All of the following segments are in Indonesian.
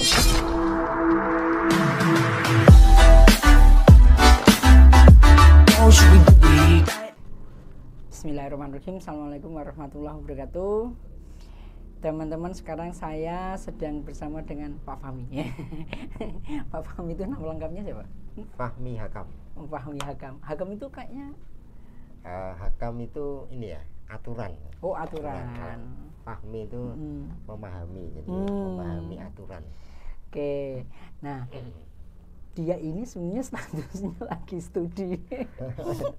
Bismillahirrahmanirrahim. Assalamualaikum warahmatullahi wabarakatuh. Teman-teman, sekarang saya sedang bersama dengan Pak Fahmi. Pak Fahmi itu nama lengkapnya siapa? Fahmi Hakam. Fahmi Hakam. Hakam itu kayaknya Hakam itu ini ya, aturan. Oh, aturan. Fahmi itu memahami, jadi memahami aturan. Oke. Nah, dia ini sebenarnya statusnya lagi studi.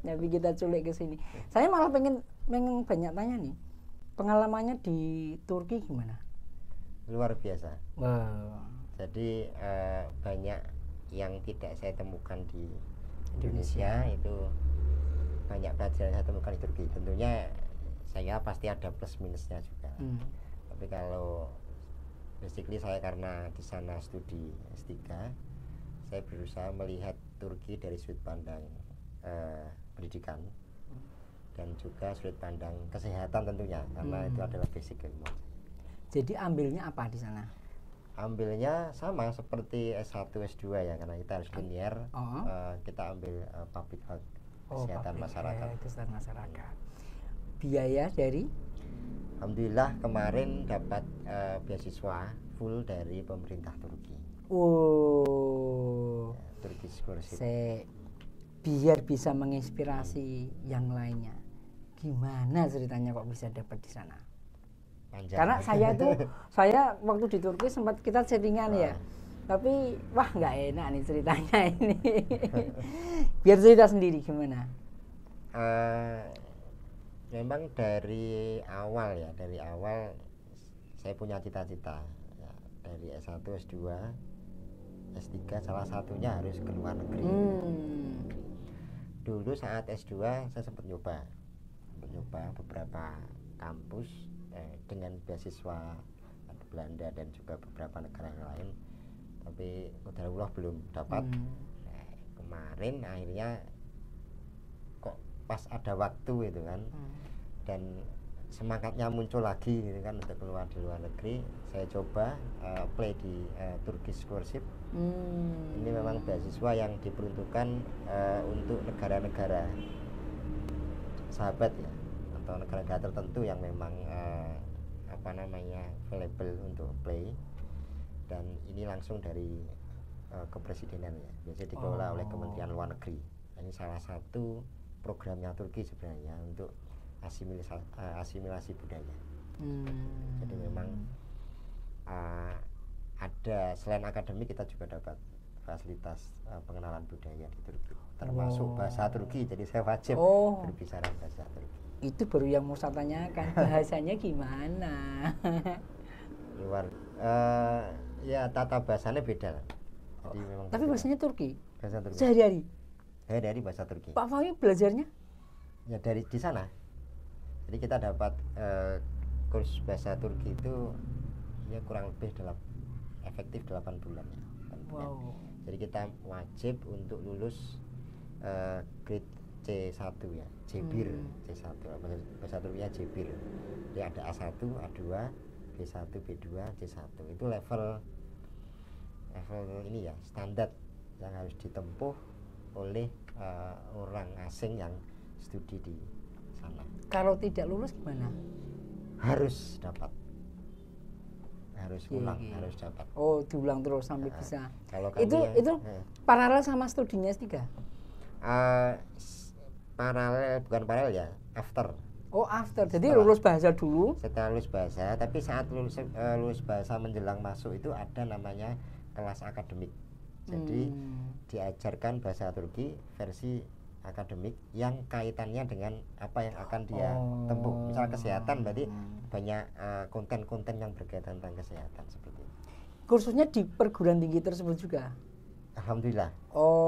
Tapi kita culik ke sini. Saya malah pengen banyak tanya nih. Pengalamannya di Turki gimana? Luar biasa. Wow. Jadi banyak yang tidak saya temukan di Indonesia. Itu banyak pelajaran saya temukan di Turki. Tentunya saya pasti ada plus minusnya juga. Tapi kalau basically saya karena di sana studi S3, saya berusaha melihat Turki dari sudut pandang pendidikan dan juga sudut pandang kesehatan tentunya, karena itu adalah basic ilmu. Jadi ambilnya apa di sana? Ambilnya sama seperti S1, S2 ya, karena kita harus linear. Kita ambil public health, kesehatan masyarakat. Kesehatan masyarakat. Biaya dari? Alhamdulillah kemarin dapat beasiswa full dari pemerintah Turki. Turkish Scholarship. Biar bisa menginspirasi yang lainnya. Gimana ceritanya kok bisa dapat di sana? Panjang. Karena saya waktu di Turki sempat kita chattingan ya. Tapi wah nggak enak nih ceritanya ini. Biar cerita sendiri gimana? Memang dari awal saya punya cita-cita ya, dari S1, S2, S3 salah satunya harus ke luar negeri. Dulu saat S2 saya sempat nyoba beberapa kampus dengan beasiswa Belanda dan juga beberapa negara yang lain, tapi qadarullah belum dapat. Kemarin akhirnya kok pas ada waktu itu kan, dan semangatnya muncul lagi gitu kan untuk keluar di luar negeri. Saya coba apply di Turkish Scholarship. Ini memang beasiswa yang diperuntukkan untuk negara-negara sahabat ya, atau negara-negara tertentu yang memang available untuk apply, dan ini langsung dari kepresidenan ya, biasanya dikelola oleh Kementerian Luar Negeri. Ini salah satu programnya Turki sebenarnya untuk asimilasi budaya. Jadi memang ada, selain akademik kita juga dapat fasilitas pengenalan budaya di Turki, termasuk bahasa Turki. Jadi saya wajib berbicara bahasa Turki. Itu baru yang mau saya tanyakan, bahasanya gimana? Ya tata bahasanya beda. Jadi memang tapi bahasanya Turki. Bahasa Turki. Sehari-hari bahasa Turki. Pak Fahmi belajarnya? Ya dari di sana. Jadi kita dapat kurs bahasa Turki itu ya kurang lebih efektif 8 bulan ya. Wow. Jadi kita wajib untuk lulus grade C1 ya, Cebir. C1 bahasa Turkinya Cebir. Jadi ada A1, A2, B1, B2, C1. Itu level ini ya, standar yang harus ditempuh oleh orang asing yang studi di sana. Kalau tidak lulus gimana? Harus ulang, harus dapat. Oh, diulang terus sampai bisa. Kalau itu paralel sama studinya S3? Bukan paralel ya, after. Oh, after. Jadi lulus bahasa dulu. Setelah lulus bahasa, tapi saat lulus bahasa menjelang masuk itu ada namanya kelas akademik. Jadi diajarkan bahasa Turki versi akademik yang kaitannya dengan apa yang akan dia tempuh. Misal kesehatan, berarti banyak konten-konten yang berkaitan tentang kesehatan seperti itu. Kursusnya di perguruan tinggi tersebut juga? Alhamdulillah.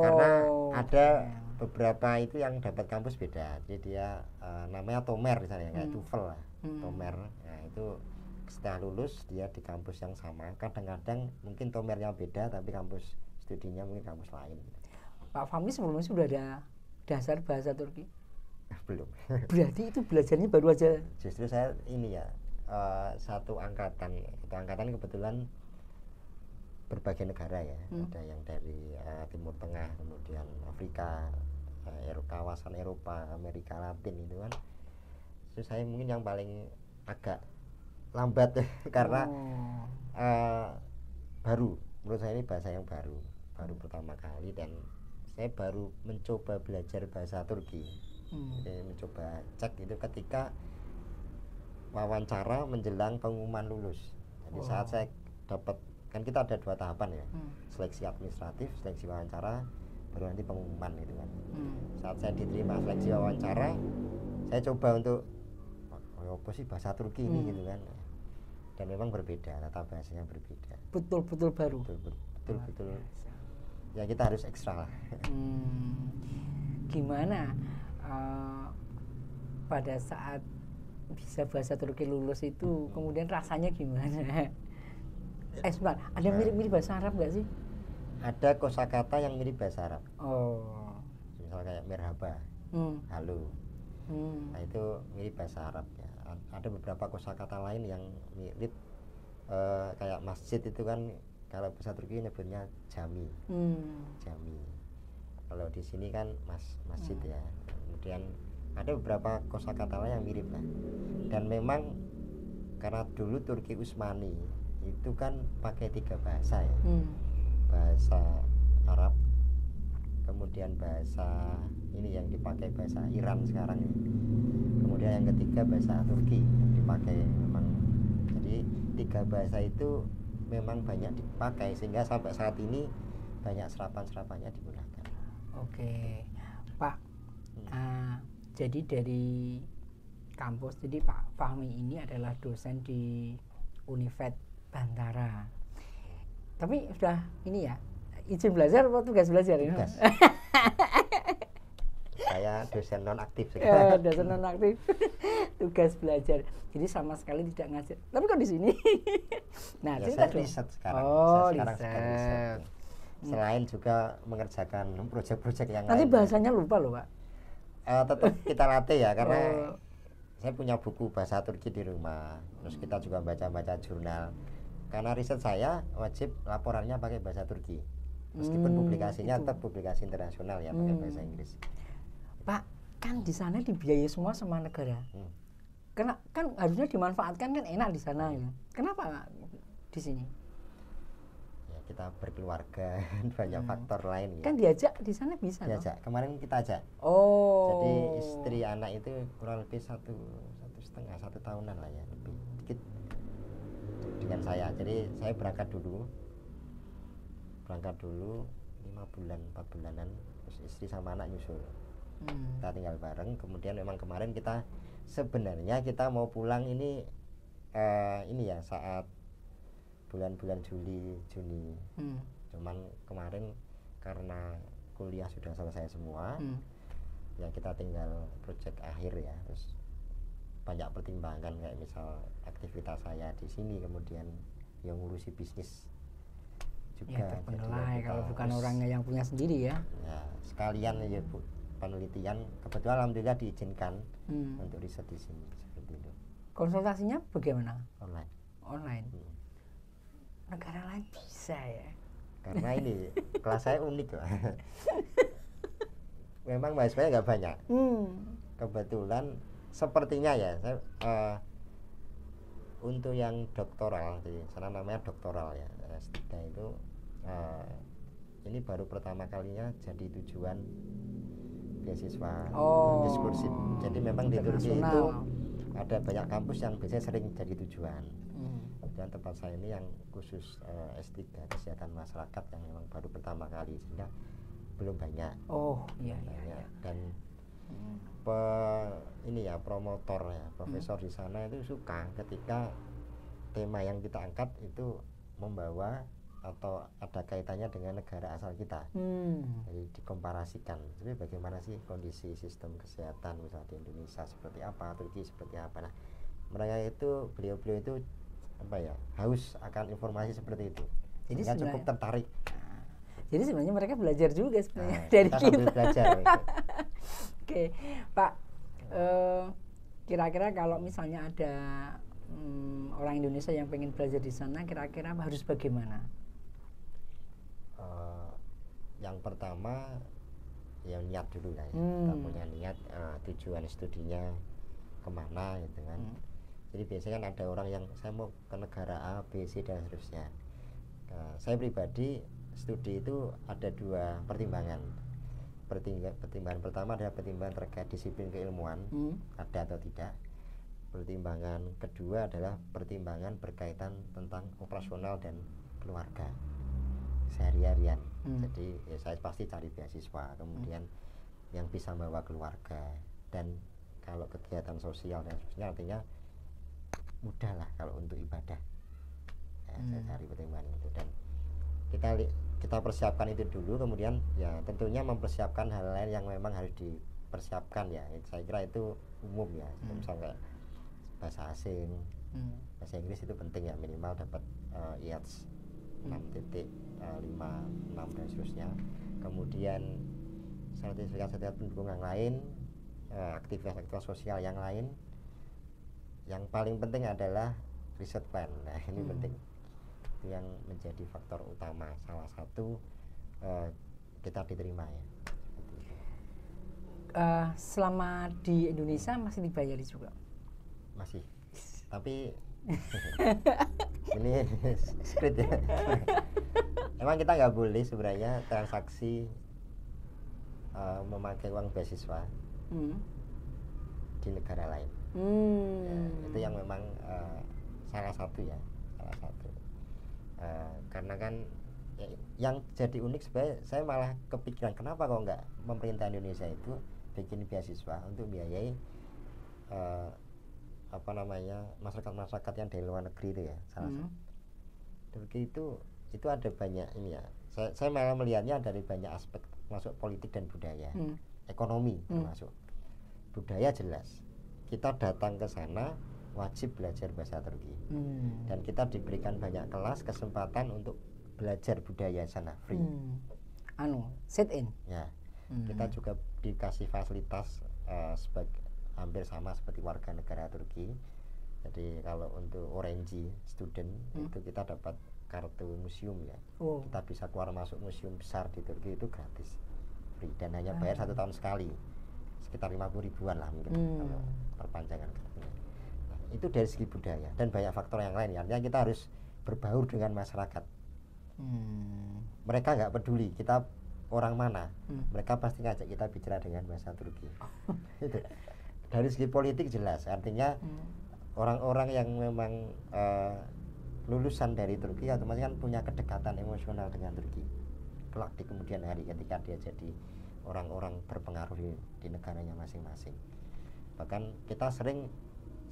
Karena ada beberapa itu yang dapat kampus beda. Jadi dia namanya Tomer misalnya, kayak TOEFL lah. Tomer. Nah, itu setelah lulus dia di kampus yang sama. Kadang-kadang mungkin Tomernya beda tapi kampus studinya mungkin kampus lain. Pak Fahmi sebelumnya sudah ada dasar bahasa Turki? Belum. Berarti itu belajarnya baru aja? Justru saya ini ya, satu angkatan kebetulan berbagai negara ya. Ada yang dari Timur Tengah, kemudian Afrika, kawasan Eropa, Amerika Latin itu kan. Terus saya mungkin yang paling agak lambat karena baru, menurut saya ini bahasa yang baru pertama kali, dan saya baru mencoba belajar bahasa Turki. Jadi mencoba cek itu ketika wawancara menjelang pengumuman lulus. Jadi saat saya dapat, kan kita ada 2 tahapan ya, seleksi administratif, seleksi wawancara, baru nanti pengumuman gitu kan. Saat saya diterima seleksi wawancara, saya coba untuk apa sih bahasa Turki ini gitu kan, dan memang berbeda, tata bahasanya berbeda, betul-betul baru, betul ya, kita harus ekstra lah. Gimana pada saat bisa bahasa Turki lulus itu, kemudian rasanya gimana? Sebentar, ada mirip-mirip bahasa Arab nggak sih? Ada kosakata yang mirip bahasa Arab. Misal kayak merhaba, halo. Nah itu mirip bahasa Arab ya. Ada beberapa kosakata lain yang mirip, kayak masjid itu kan kalau bahasa Turki nyebutnya jami. Jami. Kalau di sini kan masjid ya. Kemudian ada beberapa kosakata lain yang mirip lah. Dan memang karena dulu Turki Utsmani itu kan pakai 3 bahasa ya. Bahasa Arab, kemudian bahasa ini yang dipakai bahasa Iran sekarang ya. Kemudian yang ketiga bahasa Turki yang dipakai memang. Jadi 3 bahasa itu memang banyak dipakai sehingga sampai saat ini banyak serapan-serapannya digunakan. Oke, Pak. Jadi dari kampus, jadi Pak Fahmi ini adalah dosen di Univet Bantara. Tapi sudah ini ya, izin belajar atau tugas belajar ini? Tugas. Saya dosen nonaktif. Dosen nonaktif. Tugas belajar. Jadi sama sekali tidak ngajar. Tapi kok di sini? Nah, ya, cerita saya riset sekarang. Saya sekarang riset. Selain juga mengerjakan proyek-proyek yang nanti lain. bahasanya lupa loh, Pak. Tetap kita latih ya, karena saya punya buku bahasa Turki di rumah. Terus kita juga baca-baca jurnal. Karena riset saya wajib laporannya pakai bahasa Turki. Meskipun publikasinya tetap publikasi internasional ya, pakai bahasa Inggris. Pak, kan di sana dibiayai semua sama negara. Karena kan harusnya dimanfaatkan, kan enak di sana ya. Kenapa di sini? Ya, kita berkeluarga, banyak faktor lain ya. Kan diajak di sana bisa. Diajak. Kemarin kita ajak. Jadi istri anak itu kurang lebih 1,5 tahunan lah ya, lebih dikit dengan saya. Jadi saya berangkat dulu 5 bulan 4 bulanan, terus istri sama anak nyusul. Kita tinggal bareng. Kemudian memang kemarin kita sebenarnya kita mau pulang ini ya saat bulan-bulan Juni. Cuman kemarin karena kuliah sudah selesai semua, ya kita tinggal proyek akhir ya. Terus banyak pertimbangan kayak misal aktivitas saya di sini, kemudian yang ngurusi bisnis juga. Ya terpengelai kalau bukan orangnya yang punya sendiri ya. Ya sekalian ya Bu, penelitian, kebetulan alhamdulillah diizinkan untuk riset di sini seperti itu. Konsultasinya bagaimana? Online. Negara lain bisa ya? Karena ini kelas saya unik loh. Memang mahasiswanya nggak banyak. Kebetulan sepertinya ya, saya untuk yang doktoral di sana namanya doktoral ya, S3 itu ini baru pertama kalinya jadi tujuan beasiswa diskursif. Jadi memang di Turki itu ada banyak kampus yang biasanya sering jadi tujuan. Dan tempat saya ini yang khusus S3 kesehatan masyarakat yang memang baru pertama kali, sehingga belum banyak. Iya. Dan ini ya promotor ya, profesor di sana itu suka ketika tema yang kita angkat itu membawa atau ada kaitannya dengan negara asal kita. Jadi dikomparasikan, jadi bagaimana sih kondisi sistem kesehatan misalnya di Indonesia seperti apa, Turki seperti apa. Nah, mereka itu beliau-beliau itu apa ya, haus akan informasi seperti itu. Jadi cukup tertarik. Jadi sebenarnya mereka belajar juga sebenarnya dari kita. Belajar. Oke, Pak. Kira-kira kalau misalnya ada orang Indonesia yang pengen belajar di sana, kira-kira harus bagaimana? Yang pertama ya niat dulu lah ya. Kita punya niat, tujuan studinya kemana gitu kan. Jadi biasanya kan ada orang yang saya mau ke negara A, B, C dan seterusnya. Saya pribadi studi itu ada dua pertimbangan. Pertimbangan pertama adalah pertimbangan terkait disiplin keilmuan, ada atau tidak. Pertimbangan kedua adalah pertimbangan berkaitan tentang operasional dan keluarga sehari-harian. Jadi ya saya pasti cari beasiswa, kemudian yang bisa membawa keluarga, dan kalau kegiatan sosial dan sebagainya artinya mudah lah kalau untuk ibadah. Ya, saya cari pertimbangan itu, dan kita persiapkan itu dulu, kemudian ya tentunya mempersiapkan hal lain yang memang harus dipersiapkan ya. Saya kira itu umum ya, misalnya bahasa asing, bahasa Inggris itu penting ya, minimal dapat IELTS 6.56 dan seterusnya. Kemudian sertifikat pendukung yang lain, aktivitas sosial yang lain. Yang paling penting adalah research plan. Nah ini penting, itu yang menjadi faktor utama salah satu kita diterima ya. Selama di Indonesia masih dibayari juga? Masih, tapi ini secret ya. Emang kita nggak boleh sebenarnya transaksi memakai uang beasiswa di negara lain. Ya, itu yang memang salah satu ya, salah satu. Karena kan yang jadi unik sebenarnya, saya malah kepikiran kenapa kok nggak pemerintah Indonesia itu bikin beasiswa untuk biayai masyarakat yang dari luar negeri itu ya. Salah satu Turki itu ada banyak ini ya. Saya malah melihatnya dari banyak aspek, masuk politik dan budaya, ekonomi termasuk. Budaya jelas, kita datang ke sana wajib belajar bahasa Turki, dan kita diberikan banyak kelas, kesempatan untuk belajar budaya sana free. Sit in Ya, kita juga dikasih fasilitas hampir sama seperti warga negara Turki. Jadi kalau untuk Orange student itu kita dapat kartu museum ya. Kita bisa keluar masuk museum besar di Turki itu gratis, free, dan hanya bayar 1 tahun sekali, sekitar 50 ribuan lah mungkin kalau perpanjangan kartunya. Nah, itu dari segi budaya dan banyak faktor yang lain ya. Artinya kita harus berbaur dengan masyarakat. Mereka nggak peduli kita orang mana, mereka pasti ngajak kita bicara dengan bahasa Turki. Itu dari segi politik jelas, artinya orang-orang yang memang lulusan dari Turki otomatis kan punya kedekatan emosional dengan Turki kelak di kemudian hari ketika dia jadi orang-orang berpengaruh di negaranya masing-masing. Bahkan kita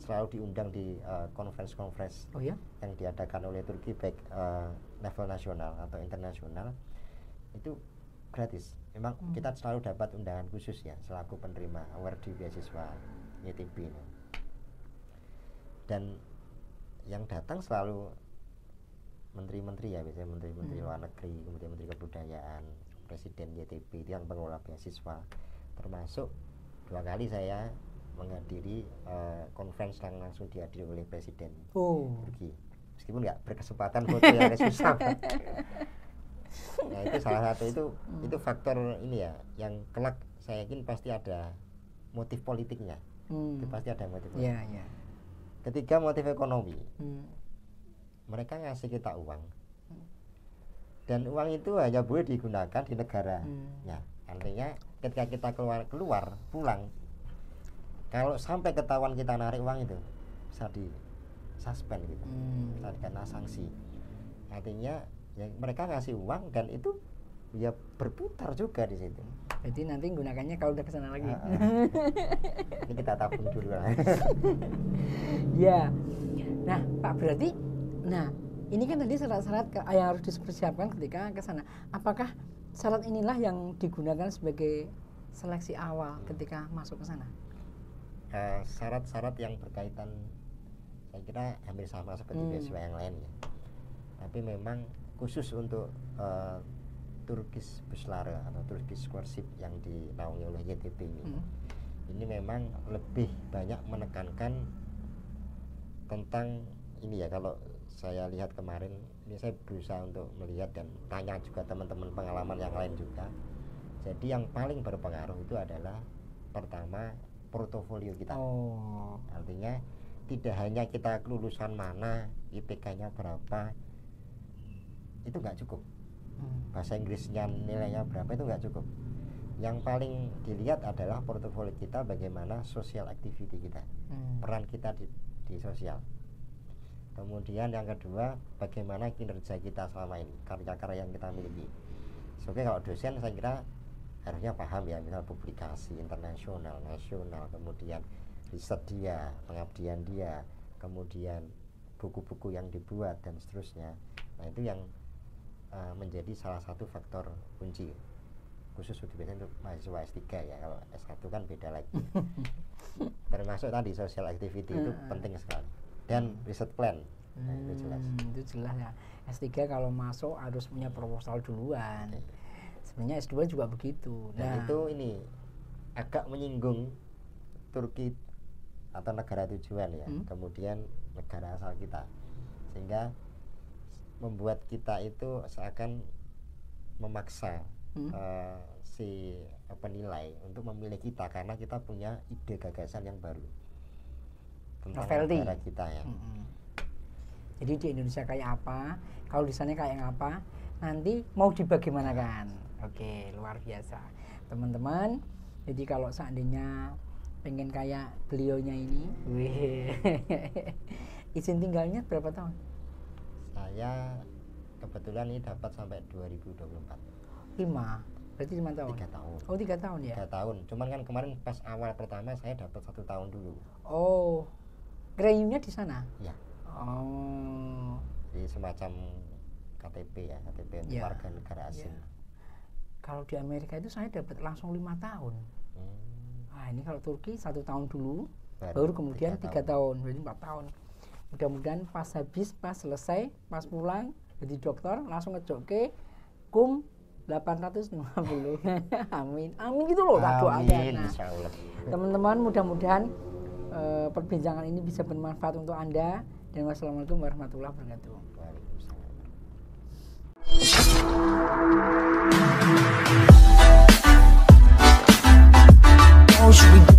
selalu diundang di conference yang diadakan oleh Turki, baik level nasional atau internasional, itu gratis. Memang kita selalu dapat undangan khusus ya selaku penerima award di beasiswa YTB ini. Dan yang datang selalu menteri-menteri ya, biasanya menteri-menteri luar negeri, kemudian menteri kebudayaan, presiden YTB, itu yang pengelola beasiswa. Termasuk 2 kali saya menghadiri conference yang langsung dihadiri oleh presiden Turki, meskipun nggak berkesempatan foto yang susah. Nah itu salah satu, itu faktor ini ya, yang kelak saya yakin pasti ada motif politiknya. Itu pasti ada motif politiknya. Ketiga, motif ekonomi. Mereka ngasih kita uang, dan uang itu hanya boleh digunakan di negara. Ya, artinya ketika kita keluar pulang, kalau sampai ketahuan kita narik uang itu bisa di suspend gitu, bisa dikena sanksi. Artinya ya mereka ngasih uang dan itu ya berputar juga di situ. Jadi nanti gunakannya kalau udah kesana lagi. Ini kita tabung dulu lah. Ya. Nah, Pak, berarti ini kan tadi syarat-syarat yang harus dipersiapkan ketika ke sana. Apakah syarat inilah yang digunakan sebagai seleksi awal ketika masuk ke sana? Syarat-syarat yang berkaitan saya kira hampir sama seperti beasiswa yang lain ya. Tapi memang khusus untuk Turkish Buslara atau Turkish Scholarship yang dinaungi oleh YTB ini memang lebih banyak menekankan tentang ini ya. Kalau saya lihat kemarin ini saya berusaha untuk melihat dan tanya juga teman-teman pengalaman yang lain juga. Jadi yang paling berpengaruh itu adalah pertama portofolio kita. Artinya tidak hanya kita kelulusan mana, IPK-nya berapa, itu nggak cukup. Bahasa Inggrisnya nilainya berapa itu nggak cukup. Yang paling dilihat adalah portofolio kita, bagaimana social activity kita, peran kita di sosial. Kemudian yang kedua, bagaimana kinerja kita selama ini, karya-karya yang kita miliki. Oke, kalau dosen saya kira harusnya paham ya, misal publikasi internasional, nasional, kemudian riset dia, pengabdian dia, kemudian buku-buku yang dibuat dan seterusnya. Nah itu yang menjadi salah satu faktor kunci, khusus biasanya untuk mahasiswa S3 ya. Kalau S1 kan beda lagi. Termasuk tadi social activity itu penting sekali, dan riset plan. Nah, itu jelas. Itu jelas ya. S3 kalau masuk harus punya proposal duluan. Sebenarnya S2 juga begitu. Dan itu ini agak menyinggung Turki atau negara tujuan ya, kemudian negara asal kita, sehingga membuat kita itu seakan memaksa si penilai untuk memilih kita karena kita punya ide gagasan yang baru tentang negara kita ya. Jadi di Indonesia kayak apa, kalau di sana kayak apa, nanti mau dibagaimanakan. Oke, luar biasa teman-teman. Jadi kalau seandainya pengen kayak beliaunya ini, izin tinggalnya berapa tahun? Saya kebetulan ini dapat sampai 2024. 5, berarti 5 tahun? 3 tahun. Oh 3 tahun ya? 3 tahun, cuman kan kemarin pas awal pertama saya dapat 1 tahun dulu. Oh, greyunya di sana? Ya. Oh, jadi semacam KTP ya, KTP ya, warga negara asing. Ya. Kalau di Amerika itu saya dapat langsung 5 tahun. Nah ini kalau Turki 1 tahun dulu, baru kemudian 3 tahun, berarti 4 tahun. Mudah-mudahan pas selesai, pas pulang jadi dokter langsung ngejokke kum 850. Amin, amin gitu loh, tak doakan. Nah, teman-teman mudah-mudahan perbincangan ini bisa bermanfaat untuk Anda. Dan wassalamualaikum warahmatullahi wabarakatuh. Waalaikumsalam.